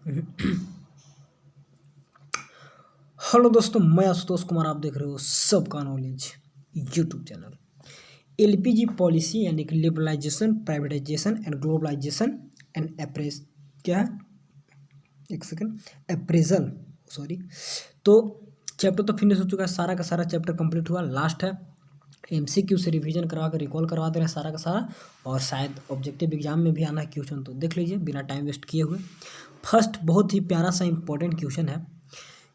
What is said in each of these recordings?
Hello दोस्तों, मैं आशुतोष कुमार। आप देख रहे हो सबका knowledge YouTube channel. LPG policy यानी कि liberalisation, privatisation and globalisation and appraise क्या है, एक सेकंड, अप्रेजल, सॉरी। तो चैप्टर तो फिनिश हो चुका है, सारा का सारा चैप्टर कंप्लीट हुआ। लास्ट है एमसीक्यू से रिवीजन करवा कर रिकॉल करवा दे रहे हैं सारा का सारा, और शायद ऑब्जेक्टिव एग्जाम में भी आना है क्वेश्चन, तो देख लीजिए बिना टाइम वेस्ट किए हुए। फर्स्ट बहुत ही प्यारा सा इंपॉर्टेंट क्वेश्चन है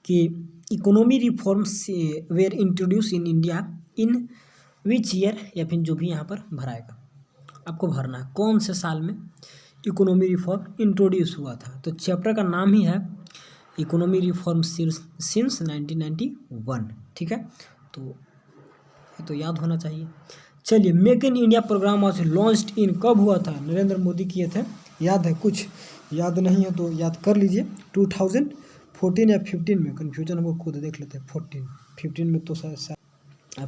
कि economy reforms were introduce in India in which year, या फिर जो भी यहाँ पर भराएगा आपको भरना है कौन से साल में इकोनॉमी रिफॉर्म इंट्रोड्यूस हुआ था। तो चैप्टर का नाम ही है इकोनॉमी रिफॉर्म सिंस 1991। ठीक है, तो ये तो याद होना चाहिए। चलिए, make in India programme was launched in, कब हुआ था? नरेंद्र मोदी किए थे। याद है? कुछ याद नहीं है तो याद कर लीजिए। 2014 या 15 में, कन्फ्यूजन हमको खुद देख लेते हैं। 15 में तो शायद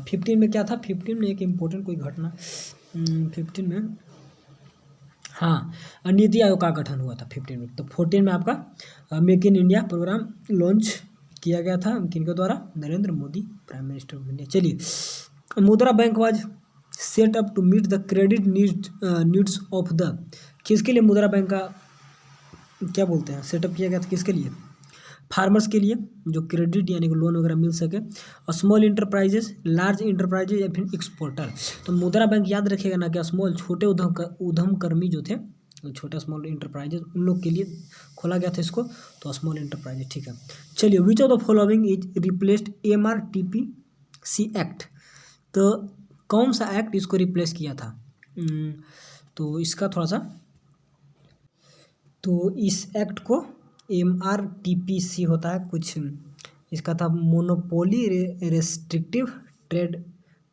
15 में क्या था? 15 में एक इम्पोर्टेंट कोई घटना 15 में, हाँ, नीति आयोग का गठन हुआ था 15 में। तो 14 में आपका make in India programme launch किया गया था किनके द्वारा? Narendra Modi, prime minister of India. चलिए, Mudra bank was set up to meet the credit needs of the, किसके लिए मुद्रा बैंक का क्या बोलते हैं सेटअप किया गया था? किसके लिए? फार्मर्स के लिए, जो क्रेडिट यानी कि लोन वगैरह मिल सके, और स्मॉल इंटरप्राइजेस, लार्ज इंटरप्राइजेज या फिर एक्सपोर्टर। तो मुद्रा बैंक याद रखिएगा ना कि स्मॉल, छोटे उद्यमकर्मी जो थे, छोटा स्मॉल इंटरप्राइजेज, उन लोग के लिए खोला गया था इसको, तो स्मॉल इंटरप्राइजेज। ठीक है, चलिए, which of the following is replaced MRTPC act? तो कौन सा एक्ट इसको रिप्लेस किया था? तो इसका थोड़ा सा, तो इस एक्ट को MRTPC होता है कुछ, इसका था monopoly restrictive trade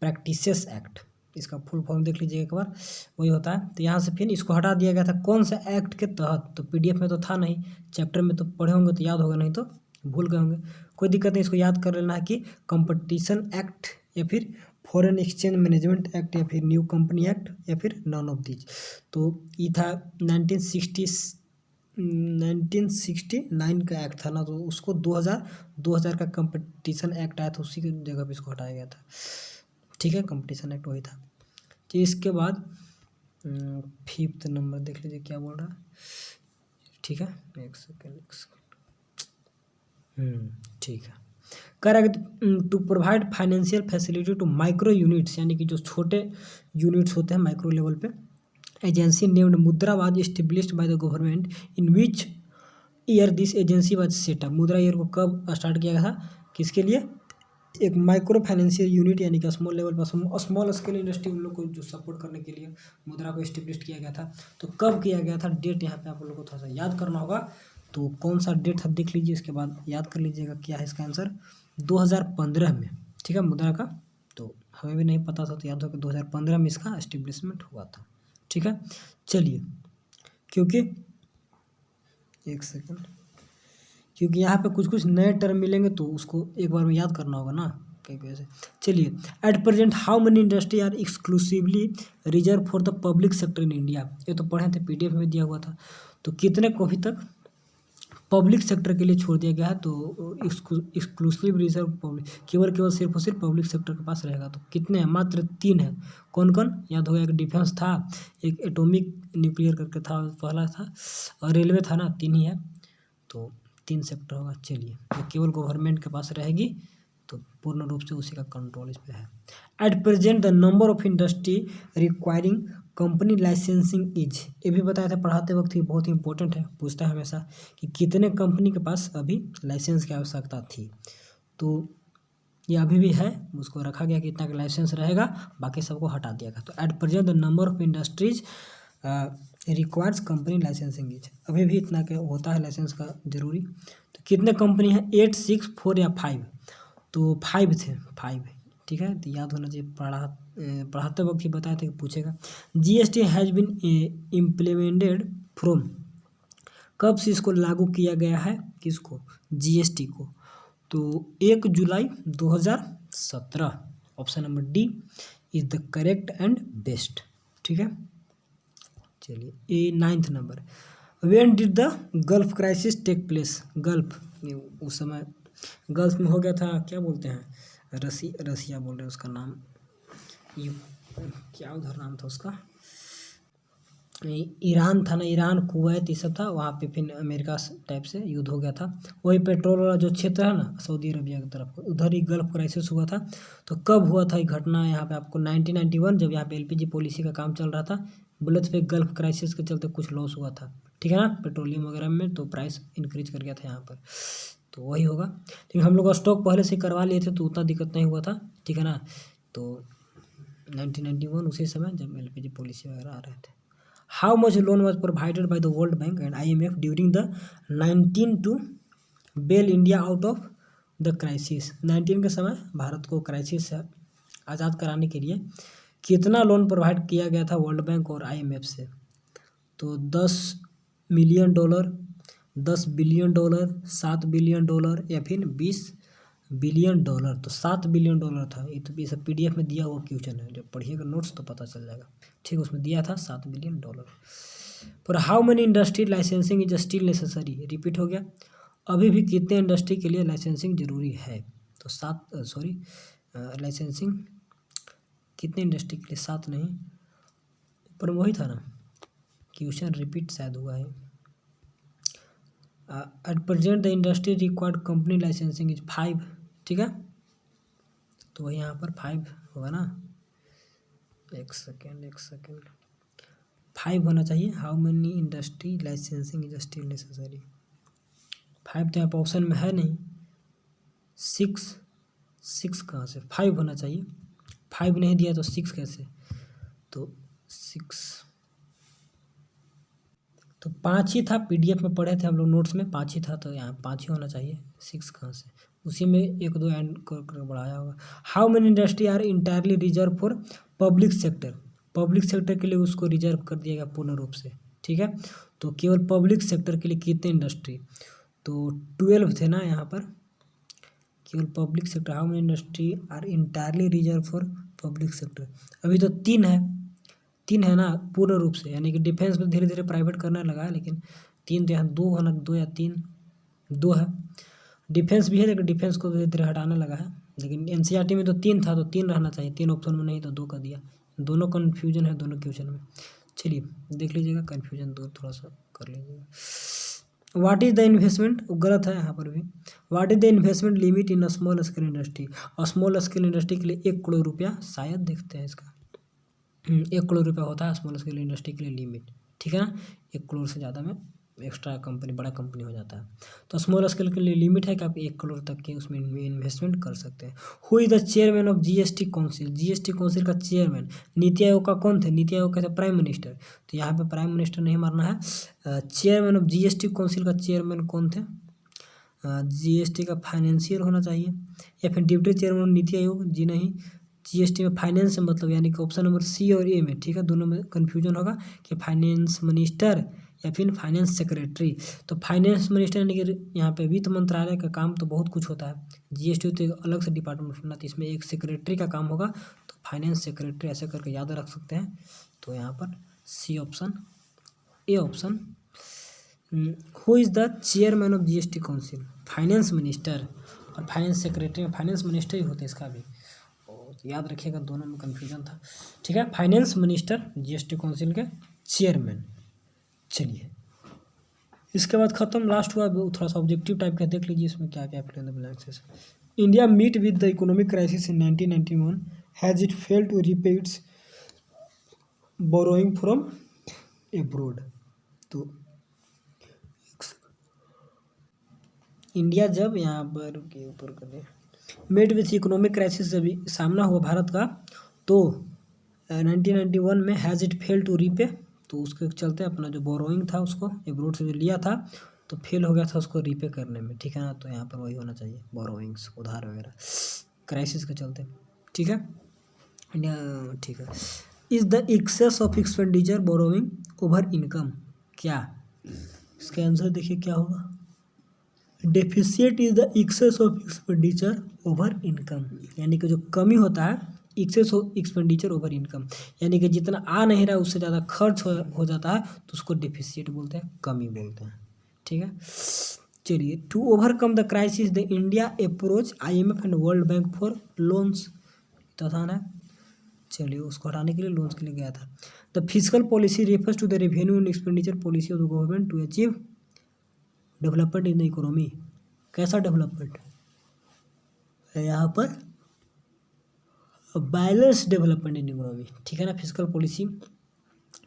practices act. इसका फुल फॉर्म देख लीजिए एक बार, वही होता है। तो यहाँ से फिर इसको हटा दिया गया था कौन सा एक्ट के तहत? तो PDF में तो था नहीं, चैप्टर में तो पढ़े होंगे तो याद होगा, नहीं तो भूल गए होंगे। कोई दिक्कत नहीं, इसको याद कर लेना है कि कंपटीशन एक्ट, या फिर फॉरेन एक्सचेंज मैनेजमेंट एक्ट, या फिर न्यू कंपनी एक्ट, या फिर नॉन ऑफ दीज। तो ये था 1969 का एक्ट था ना, तो उसको 2000 का कंपटीशन एक्ट आया था, उसी की जगह पे इसको हटाया गया था। ठीक है, कंपटीशन एक्ट वही था। तो इसके बाद 5th नंबर देख लीजिए क्या बोल रहा है। ठीक है, एक सेकेंड। ठीक है, कह रहा है कि to provide financial facility to micro units, यानी कि जो छोटे यूनिट्स होते हैं माइक्रो लेवल पे, agency named Mudra was established by the government in which year this agency was set up. Mudra year को कब स्टार्ट किया गया था? किसके लिए? एक माइक्रो फाइनेंशियल यूनिट यानी कि स्मॉल लेवल पर, स्मॉल स्केल इंडस्ट्री, उन लोग को जो सपोर्ट करने के लिए मुद्रा को एस्टेब्लिश किया गया था। तो कब किया गया था? डेट यहाँ पे आप लोगों को थोड़ा सा याद करना होगा। तो कौन सा डेट था देख लीजिए, इसके बाद याद कर लीजिएगा क्या है इसका आंसर। 2015 में। ठीक है, मुद्रा का तो हमें भी नहीं पता था, तो याद हो कि 2015 में इसका एस्टेब्लिशमेंट हुआ था। ठीक है, चलिए, क्योंकि एक सेकंड, क्योंकि यहाँ पे कुछ कुछ नए टर्म मिलेंगे तो उसको एक बार में याद करना होगा ना, कहीं वैसे। चलिए, at present how many industry are exclusively reserve for the public sector in India? ये तो पढ़े थे, PDF में दिया हुआ था। तो कितने को अभी तक पब्लिक सेक्टर के लिए छोड़ दिया गया है? तो एक्सक्लूसिव रिजर्व पब्लिक, केवल सिर्फ और सिर्फ पब्लिक सेक्टर के पास रहेगा। तो कितने हैं? मात्र 3 है। कौन कौन? याद होगा, एक डिफेंस था, एक एटॉमिक न्यूक्लियर करके था पहला था, और रेलवे था ना, 3 ही है। तो 3 सेक्टर होगा। चलिए, तो केवल गवर्नमेंट के पास रहेगी, तो पूर्ण रूप से उसी का कंट्रोल इस पे है। At present the number of industry requiring company licensing is, ये भी बताया था पढ़ाते वक्त, ये बहुत ही इंपॉर्टेंट है, पूछता है हमेशा कि कितने कंपनी के पास अभी लाइसेंस की आवश्यकता थी। तो ये अभी भी है, उसको रखा गया कि इतना का लाइसेंस रहेगा, बाकी सबको हटा दिया गया। तो at present the number of industries requires company licensing is, अभी भी इतना का होता है लाइसेंस का जरूरी। तो कितने कंपनी है? 8, 6, 4 या 5? तो 5 थे, 5। ठीक है, तो याद होना चाहिए, पढ़ाते वक्त ही बताया था कि पूछेगा। GST has been implemented from, कब से इसको लागू किया गया है? किसको? GST को। तो 1 जुलाई 2017। Option number D is the correct and best. ठीक है, चलिए, 9th नंबर, when did the Gulf crisis take place? Gulf, उस समय गल्फ में हो गया था, क्या बोलते हैं, रसिया बोल रहे हैं उसका नाम, यू क्या उधर नाम था उसका, ईरान था ना, ईरान कुवैत ये सब था, वहाँ पे फिर अमेरिका टाइप से युद्ध हो गया था। वही पेट्रोल वाला जो क्षेत्र है ना सऊदी अरबिया की तरफ, उधर ही गल्फ क्राइसिस हुआ था। तो कब हुआ था ये घटना, यहाँ पे आपको 1991, जब यहाँ पे एलपीजी पॉलिसी का काम चल रहा था, बोले तो फिर गल्फ क्राइसिस के चलते कुछ लॉस हुआ था, ठीक है ना, पेट्रोलियम वगैरह में, तो प्राइस इंक्रीज कर गया था यहाँ पर, तो वही होगा। लेकिन हम लोग स्टॉक पहले से करवा लिए थे तो उतना दिक्कत नहीं हुआ था, ठीक है ना। तो 1991 उसी समय जब एलपीजी पॉलिसी वगैरह आ रहे थे। How much loan was provided by the World Bank and IMF during the 19 to bail India out of the crisis? 19 के समय भारत को क्राइसिस से आज़ाद कराने के लिए कितना लोन प्रोवाइड किया गया था वर्ल्ड बैंक और IMF से? तो 10 million dollar, 10 billion dollar, 7 billion dollar, या फिर 20 बिलियन डॉलर। तो 7 बिलियन डॉलर था। ये तो ये सब PDF में दिया हुआ क्वेश्चन है, जब पढ़िएगा नोट्स तो पता चल जाएगा, ठीक है। उसमें दिया था 7 बिलियन डॉलर। पर how many industry licensing is still necessary? Repeat हो गया, अभी भी कितने इंडस्ट्री के लिए लाइसेंसिंग जरूरी है? तो 7 लाइसेंसिंग कितने इंडस्ट्री के लिए? 7 नहीं, पर वही था ना, क्वेश्चन रिपीट शायद हुआ है। At present the industry required company licensing is 5, ठीक है, तो वही यहाँ पर 5 होगा ना। एक सेकेंड 5 होना चाहिए। How many industry licensing is still necessary? 5 तो यहाँ पर ऑप्शन में है नहीं। 6 कहाँ से? 5 होना चाहिए, 5 नहीं दिया तो 6 कैसे? तो 6 तो 5 ही था, PDF में पढ़े थे हम लोग नोट्स में 5 ही था, तो यहाँ 5 ही होना चाहिए, 6 कहाँ से? उसी में 1-2 एंड कर बढ़ाया होगा। How many industry are entirely reserve for public sector? Public sector के लिए उसको रिजर्व कर दिया गया पूर्ण रूप से, ठीक है। तो केवल पब्लिक सेक्टर के लिए कितने इंडस्ट्री? तो 12 थे ना यहाँ पर, केवल public sector. How many industry are entirely reserve for public sector? अभी तो 3 है ना पूर्ण रूप से, यानी कि डिफेंस में धीरे धीरे प्राइवेट करने लगा है, लेकिन 3 तो यहाँ 2 है ना, 2 या 3, 2 है। डिफेंस भी है लेकिन डिफेंस को धीरे धीरे हटाने लगा है, लेकिन NCERT में तो 3 था, तो 3 रहना चाहिए, 3 ऑप्शन में नहीं तो 2 कर दिया। दोनों कन्फ्यूजन है दोनों क्वेश्चन में। चलिए देख लीजिएगा, कन्फ्यूजन दूर थोड़ा सा कर लीजिएगा। What is the investment? गलत है यहाँ पर भी। What is the investment limit in small scale industry? Small scale industry के लिए 1 करोड़ रुपया, शायद देखते हैं इसका। 1 करोड़ रुपया होता है स्मॉल स्केल इंडस्ट्री के लिए लिमिट, ठीक है ना। 1 करोड़ से ज़्यादा में एक्स्ट्रा कंपनी, बड़ा कंपनी हो जाता है। तो स्मॉल स्केल के लिए लिमिट है कि आप 1 करोड़ तक के उसमें इन्वेस्टमेंट कर सकते हैं। Who is the chairman of GST council? GST council का चेयरमैन नीति आयोग का कौन थे? नीति आयोग का प्राइम मिनिस्टर। तो यहाँ पे प्राइम मिनिस्टर नहीं मारना है। चेयरमैन ऑफ GST काउंसिल का चेयरमैन कौन थे? GST का फाइनेंशियल होना चाहिए, या फिर डिप्टी चेयरमैन नीति आयोग? जी नहीं, GST में फाइनेंस से मतलब, यानी कि ऑप्शन नंबर C और A में, ठीक है, दोनों में कन्फ्यूजन होगा कि फाइनेंस मिनिस्टर या फिर फाइनेंस सेक्रेटरी। तो फाइनेंस मिनिस्टर यानी कि यहाँ पे वित्त मंत्रालय का काम तो बहुत कुछ होता है, GST तो एक अलग से डिपार्टमेंट होना, तो इसमें एक सेक्रेटरी का काम होगा, तो फाइनेंस सेक्रेटरी ऐसे करके याद रख सकते हैं। तो यहाँ पर C option, A option. Who is the chairman of GST council? Finance minister, और फाइनेंस सेक्रेटरी में फाइनेंस मिनिस्टर ही होते हैं इसका भी, तो याद रखिएगा, दोनों में कन्फ्यूजन था, ठीक है। फाइनेंस मिनिस्टर GST काउंसिल के चेयरमैन। चलिए इसके बाद खत्म, लास्ट हुआ थोड़ा सा ऑब्जेक्टिव टाइप का, देख लीजिए इसमें क्या क्या fill in the blanks. India meet with the economic crisis in 1991, has it failed to repay its borrowing from abroad? तो इंडिया जब यहाँ पर के ऊपर करें मेट विथ इकोनॉमिक क्राइसिस जब सामना हुआ भारत का, तो 1991 में has it fail to repay, तो उसके चलते अपना जो बोरोइंग था उसको एब्रोड से जो लिया था तो फेल हो गया था उसको रीपे करने में, ठीक है ना। तो यहाँ पर वही होना चाहिए, बोरोइंग्स, उधार वगैरह, क्राइसिस के चलते, ठीक है। इंडिया, ठीक है। Is the excess of expenditure borrowing over income? क्या इसका आंसर देखिए क्या होगा? Deficit is the excess of expenditure over income, यानी कि जो कमी होता है एक्सेस एक्सपेंडिचर ओवर इनकम, यानी कि जितना आ नहीं रहा है उससे ज़्यादा खर्च हो जाता है तो उसको डिफिसिट बोलते हैं, कमी बोलते हैं। ठीक है, चलिए, to overcome the crisis the India approach IMF and World Bank for loans, तो आसान है। चलिए, उसको हटाने के लिए लोन्स के लिए गया था। The physical policy refers to the revenue and expenditure policy of the government to achieve development in the economy. कैसा डेवलपमेंट है यहाँ पर? बैलेंस डेवलपमेंट इन इकोनॉमी, ठीक है ना। Physical policy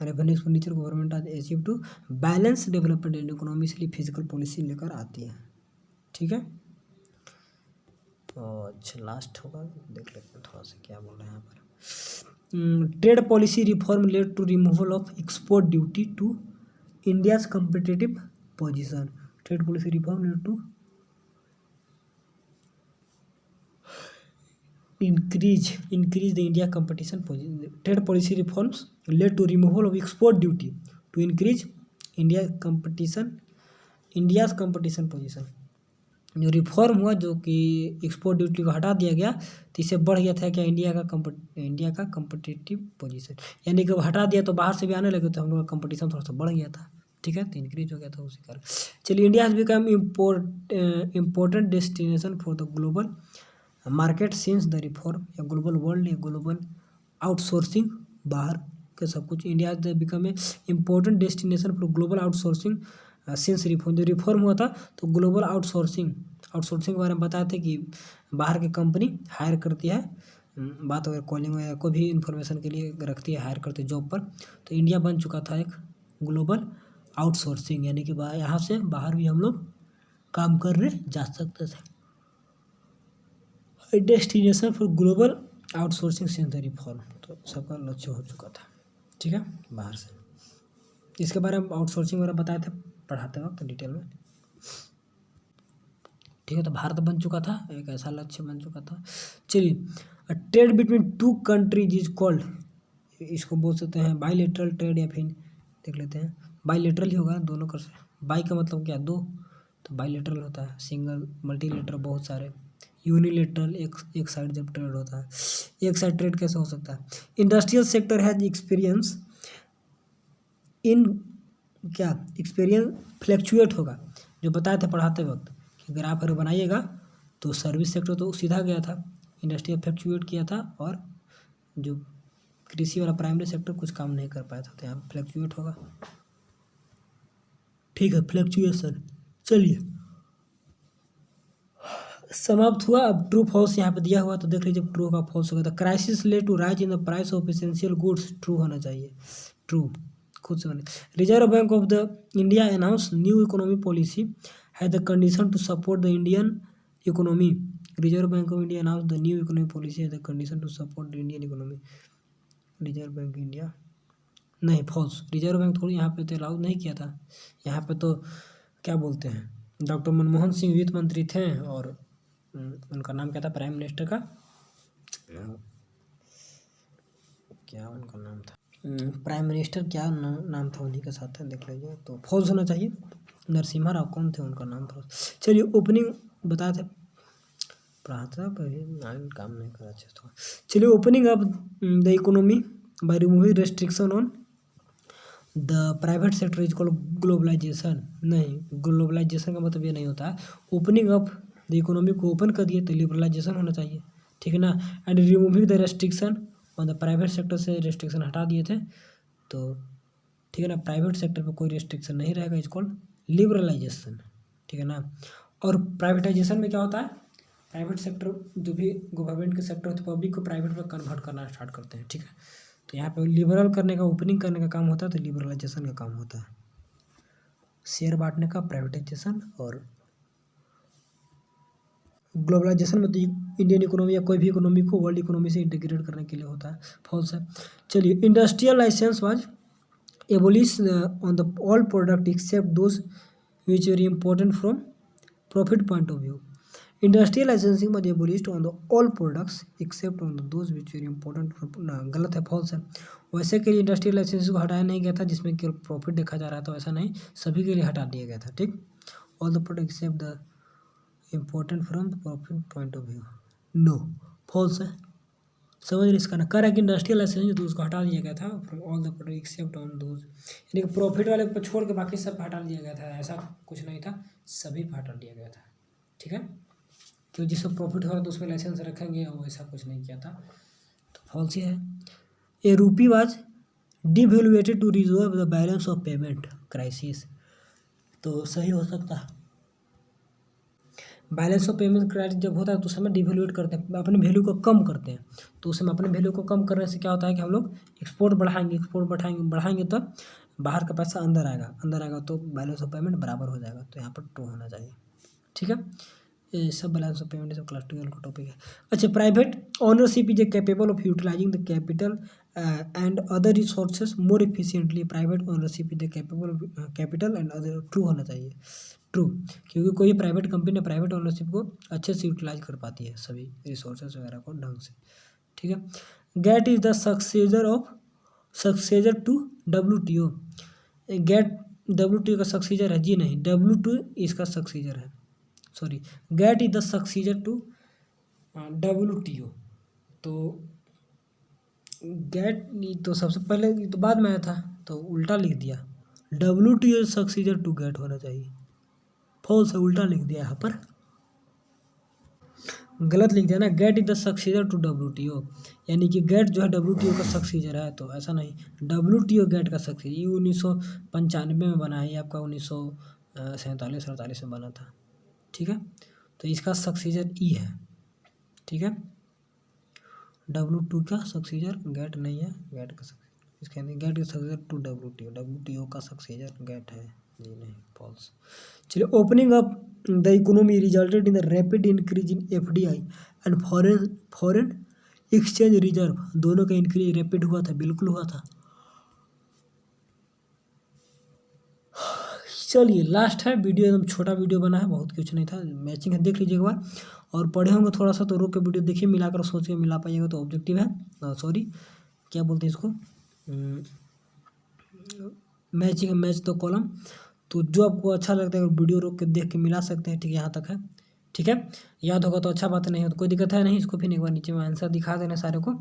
revenue expenditure government आज achieve to balance development in economy, इसलिए physical policy लेकर आती है। ठीक है, तो अच्छा लास्ट होगा, देख लेते हैं थोड़ा सा क्या बोल रहे हैं यहाँ पर। Trade policy reform led to removal of export duty to India's competitive position. Trade policy reform led to increase the India competition position. Trade policy reforms led to removal of export duty to increase India's competition position. जो reform हुआ, जो कि export duty को हटा दिया गया, तो इससे बढ़ गया था क्या, इंडिया का कंपटिटिव पोजीशन, यानी कि हटा दिया तो बाहर से भी आने लगे, तो हम लोग का कंपटीशन थोड़ा सा बढ़ गया था। ठीक है, तो इंक्रीज हो गया था उसी कारण। चलिए, India has become important destination for the global market since the reform, या ग्लोबल वर्ल्ड या ग्लोबल आउटसोर्सिंग, बाहर के सब कुछ। India has become a important destination for global outsourcing since reform, जो रिफॉर्म हुआ था तो ग्लोबल आउटसोर्सिंग के बारे में बताया था कि बाहर की कंपनी हायर करती है, बात अगर कॉलिंग या कोई भी इंफॉर्मेशन के लिए रखती है, हायर करती है जॉब पर, तो इंडिया बन चुका था एक ग्लोबल आउटसोर्सिंग, यानी कि यहाँ से बाहर भी हम लोग काम करने जा सकते थे। Destination for global outsourcing since the reform, तो सबका लक्ष्य हो चुका था। ठीक है, बाहर से। इसके बारे में आउटसोर्सिंग वगैरह बताए थे पढ़ाते वक्त डिटेल में। ठीक है, तो भारत बन चुका था, एक ऐसा लक्ष्य बन चुका था। चलिए, trade between two countries is called, इसको बोल सकते हैं बाईलेटरल ट्रेड, या फिर देख लेते हैं बाईलेटरल ही होगा, दोनों कर सकते। बाई का मतलब क्या, दो, तो बाईलेटरल होता है सिंगल, मल्टीलेटरल बहुत सारे, यूनिलेटरल एक साइड जब ट्रेड होता है। एक साइड ट्रेड कैसे हो सकता है? Industrial sector has experience in क्या, एक्सपीरियंस फ्लैक्चुएट होगा, जो बताए थे पढ़ाते वक्त कि ग्राफ अगर बनाइएगा तो सर्विस सेक्टर तो सीधा गया था, इंडस्ट्रियल फ्लैक्चुएट किया था, और जो कृषि वाला प्राइमरी सेक्टर कुछ काम नहीं कर पाया था, तो यहाँ फ्लैक्चुएट होगा। ठीक है, फ्लैक्चुएशन। चलिए, समाप्त हुआ। अब ट्रू फॉल्स यहाँ पे दिया हुआ, तो देख लीजिए ट्रू का फॉल्स होगा। The crisis led to rise in the price of essential goods, true होना चाहिए, ट्रू खुद से बने। Reserve bank of the India announce new economy policy है the condition to support the Indian economy. Reserve bank of India announce the new economy policy है the condition to support the Indian economy. Reserve bank India नहीं, false. Reserve bank थोड़ी यहाँ पे तो allow नहीं किया था, यहाँ पे तो क्या बोलते हैं, डॉक्टर मनमोहन सिंह वित्त मंत्री थे, और उनका नाम क्या था प्राइम मिनिस्टर का, क्या उनका नाम था, प्राइम मिनिस्टर क्या नाम था उन्हीं के साथ है, देख लीजिए, तो फॉल्स होना चाहिए। नरसिम्हा राव कौन थे, उनका नाम था। चलिए, ओपनिंग बताए थे पढ़ाता, काम नहीं करा अच्छे तो। चलिए, opening up the economy by removing restriction on the private sector is called globalisation. नहीं, ग्लोबलाइजेशन का मतलब ये नहीं होता है। ओपनिंग अप द इकोनॉमी को ओपन कर दिए तो लिबरलाइजेशन होना चाहिए, ठीक है ना। And removing the restriction on the private sector से रेस्ट्रिक्शन हटा दिए थे, तो ठीक है ना, प्राइवेट सेक्टर पे कोई रेस्ट्रिक्शन नहीं रहेगा, इज कॉल्ड लिबरलाइजेशन, ठीक है ना। और प्राइवेटाइजेशन में क्या होता है, प्राइवेट सेक्टर जो भी गवर्नमेंट के सेक्टर होते हैं, पब्लिक को प्राइवेट में कन्वर्ट करना स्टार्ट करते हैं, ठीक है। तो यहाँ पे लिबरल करने का, ओपनिंग करने का काम होता है, तो लिबरलाइजेशन का काम होता है, शेयर बांटने का प्राइवेटाइजेशन। और ग्लोबलाइजेशन में तो इंडियन इकोनॉमी या कोई भी इकोनॉमी को वर्ल्ड इकोनॉमी से इंटीग्रेट करने के लिए होता है, फॉल्स है। चलिए, industrial licence was abolish on the all product except those which very important from profit point of view. Industrial licensing was abolished on the all products except on the those which very important, गलत है, false है। वैसे के लिए industrial licensing को हटाया नहीं गया था जिसमें केवल प्रॉफिट देखा जा रहा था, ऐसा नहीं, सभी के लिए हटा दिया गया था, ठीक। All the product except the important from profit point of view, no, false है। समझ रहे इसका ना। कर है कि इंडस्ट्रियल लाइसेंस तो उसको हटा दिया गया था from all the product except on those, यानी कि प्रॉफिट वाले पर छोड़ के बाकी सब पे हटा दिया गया था, ऐसा कुछ नहीं था, सभी पे हटा दिया गया था। ठीक है, क्योंकि जिसमें प्रॉफिट हो रहा था उसमें लाइसेंस रखेंगे, और ऐसा कुछ नहीं किया था, तो फॉल्स ही है। A rupee was devalued to resolve the balance of payment crisis, तो सही हो सकता है। बैलेंस ऑफ पेमेंट क्राइसिस जब होता है तो उस समय डिवैल्यूएट करते हैं, अपने वैल्यू को कम करते हैं, तो उस समय अपने वैल्यू को कम करने से क्या होता है कि हम लोग एक्सपोर्ट बढ़ाएंगे तो बाहर का पैसा अंदर आएगा तो बैलेंस ऑफ पेमेंट बराबर हो जाएगा, तो यहाँ पर ट्रू होना चाहिए। ठीक है, ये सब बैलेंस ऑफ पेमेंट सब क्लास 12 का टॉपिक है। अच्छा, private ownership is a capable of utilising the capital and other resources more efficiently. Private ownership is a capable of capital and other, true होना चाहिए, ट्रू, क्योंकि कोई प्राइवेट कंपनी प्राइवेट ओनरशिप को अच्छे से यूटिलाइज कर पाती है सभी रिसोर्सेज वगैरह को ढंग से। ठीक है, GATT is the successor to WTO। GATT WTO का सक्सीजर है जी नहीं, W2 इसका सक्सीजर है, sorry, GATT is the successor to WTO। तो गेट तो सबसे पहले, तो बाद में आया था तो उल्टा लिख दिया, WTO सक्सीजर टू गेट होना चाहिए, फॉल्स है, उल्टा लिख दिया यहाँ पर, गलत लिख दिया ना। GATT is the successor to WTO, यानी कि गेट जो है WTO का सक्सीजर है, तो ऐसा नहीं, WTO गेट का सक्सीजर, ये 1995 में बना है, ये आपका 1947-48 में बना था। ठीक है, तो इसका सक्सीजर ई है। ठीक है, W2 का सक्सीजर गेट नहीं है, गेट का सक्सीजर इसके अंदर, गेट का सक्सीजर टू WTO का सक्सीजर गेट है जी नहीं, फॉल्स। चलिए, opening up the economy resulted in the rapid increase in FDI and foreign exchange reserve, दोनों का इंक्रीज रैपिड हुआ था, बिल्कुल हुआ था। चलिए, लास्ट है वीडियो, एकदम छोटा वीडियो बना है, बहुत कुछ नहीं था, मैचिंग है, देख लीजिए एक बार, और पढ़े होंगे थोड़ा सा तो रोक के वीडियो देखिए, मिलाकर सोच के मिला पाइएगा तो ऑब्जेक्टिव है, सॉरी क्या बोलते हैं इसको, मैचिंग है, मैच द कॉलम, तो जो आपको अच्छा लगता है वीडियो रोक के देख के मिला सकते हैं। ठीक है, यहाँ तक है। ठीक है, याद होगा तो अच्छा, बात नहीं हो तो कोई दिक्कत है नहीं, इसको फिर एक बार नीचे में आंसर दिखा देना, सारे को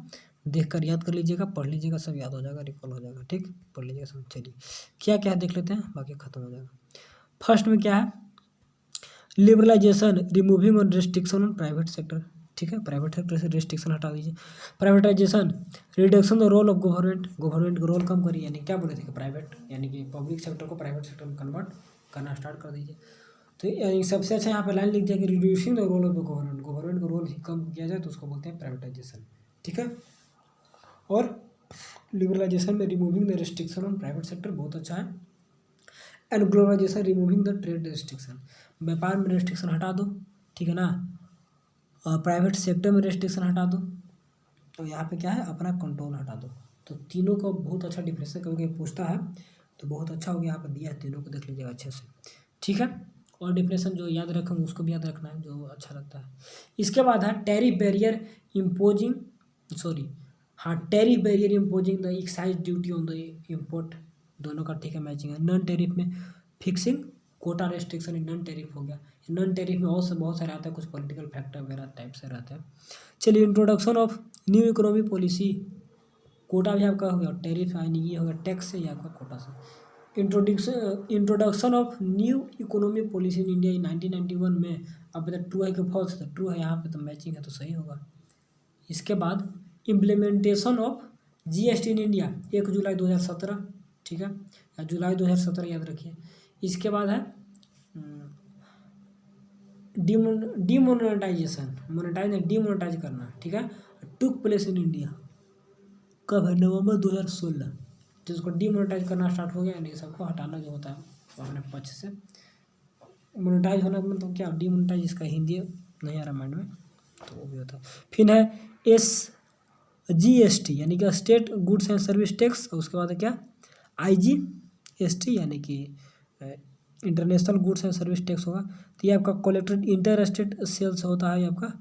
देख कर याद कर लीजिएगा, पढ़ लीजिएगा, सब याद हो जाएगा, रिकॉल हो जाएगा। ठीक, पढ़ लीजिएगा सब। चलिए, क्या क्या है देख लेते हैं, बाकी खत्म हो जाएगा। फर्स्ट में क्या है, liberalisation removing on restriction on private sector. ठीक है, प्राइवेट सेक्टर से रिस्ट्रिक्शन हटा दीजिए। Privatisation reduction the role of government का रोल कम करिए, यानी क्या बोले थे कि प्राइवेट, यानी कि पब्लिक सेक्टर को प्राइवेट सेक्टर में कन्वर्ट करना स्टार्ट कर दीजिए। तो यानी सबसे अच्छा यहाँ पे लाइन लिख दिया कि reducing the role of the government का रोल ही कम किया जाए तो उसको बोलते हैं प्राइवेटाइजेशन। ठीक है, और लिबरलाइजेशन में removing the restriction on private sector बहुत अच्छा है, and globalisation removing the trade restriction, व्यापार में रिस्ट्रिक्शन हटा दो। ठीक है ना, और प्राइवेट सेक्टर में रिस्ट्रिक्शन हटा दो, तो यहाँ पे क्या है, अपना कंट्रोल हटा दो। तो तीनों को बहुत अच्छा डिफरेंस है, क्योंकि पूछता है तो बहुत अच्छा हो गया, यहाँ पर दिया है, तीनों को देख लीजिएगा अच्छे से। ठीक है, और डिफरेंसन जो याद रखेंगे उसको भी याद रखना है, जो अच्छा लगता है। इसके बाद है टैरिफ बैरियर इम्पोजिंग, सॉरी हाँ, tariff barrier imposing the excise duty on the import, दोनों का ठीक है मैचिंग है। नॉन टैरिफ में fixing quota restriction non tariff हो गया। नॉन टैरिफ में और से बहुत सारे आते हैं, कुछ पॉलिटिकल फैक्टर वगैरह टाइप से रहते हैं। चलिए, introduction of new economy policy, quota भी आपका हो गया, टैरिफ यानी ये हो गया टैक्स से या आपका कोटा से। Introduction of new economy policy in India इन 1991 में, अब तो ट्रू है कि फॉल्स है, ट्रू है, यहाँ पे तो मैचिंग है तो सही होगा। इसके बाद implementation of GST in India 1 जुलाई 2017, ठीक है, या जुलाई 2017 याद रखिए। इसके बाद है डिमोनेटाइजेशन, डिमोनेटाइज करना, ठीक है, टुक प्लेस इन इंडिया कब है, नवंबर 2016, जिसको डिमोनेटाइज करना स्टार्ट हो गया, यानी सबको हटाना जो होता है वो अपने पक्ष से। मोनेटाइज होना मतलब क्या, डिमोनेटाइज, इसका हिंदी नहीं आ रहा माइंड में, तो वो भी होता है। फिर है SGST, यानी कि state goods and service tax, और उसके बाद है क्या, IGST, यानी कि international goods and service tax होगा। तो ये आपका कलेक्टेड इंटर स्टेट सेल्स होता है, ये आपका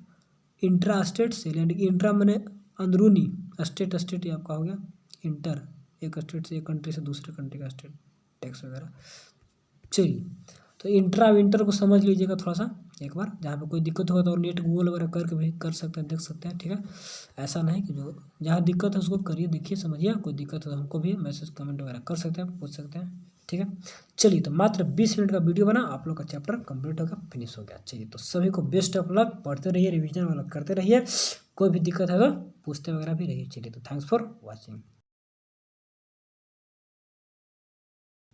इंट्रा स्टेट सेल, यानी कि इंट्रा मैंने अंदरूनी, स्टेट ये आपका हो गया इंटर, एक स्टेट से एक कंट्री से दूसरे कंट्री का स्टेट टैक्स वगैरह। चलिए, तो इंट्रा विंटर को समझ लीजिएगा थोड़ा सा एक बार, जहाँ पे कोई दिक्कत होगा तो नेट गूगल वगैरह करके भी कर सकते हैं, देख सकते हैं, ठीक है। ऐसा नहीं कि जो जहाँ दिक्कत है उसको करिए, देखिए, समझिए। कोई दिक्कत हो तो हमको भी मैसेज कमेंट वगैरह कर सकते हैं, पूछ सकते हैं, ठीक है। चलिए, तो मात्र 20 मिनट का वीडियो बना, आप लोग का चैप्टर कंप्लीट होगा, फिनिश हो गया। चलिए, तो सभी को बेस्ट ऑफ लक, पढ़ते रहिए, रिविजन वाला करते रहिए, कोई भी दिक्कत है तो पूछते वगैरह भी रहिए। चलिए, तो थैंक्स फॉर वॉचिंग।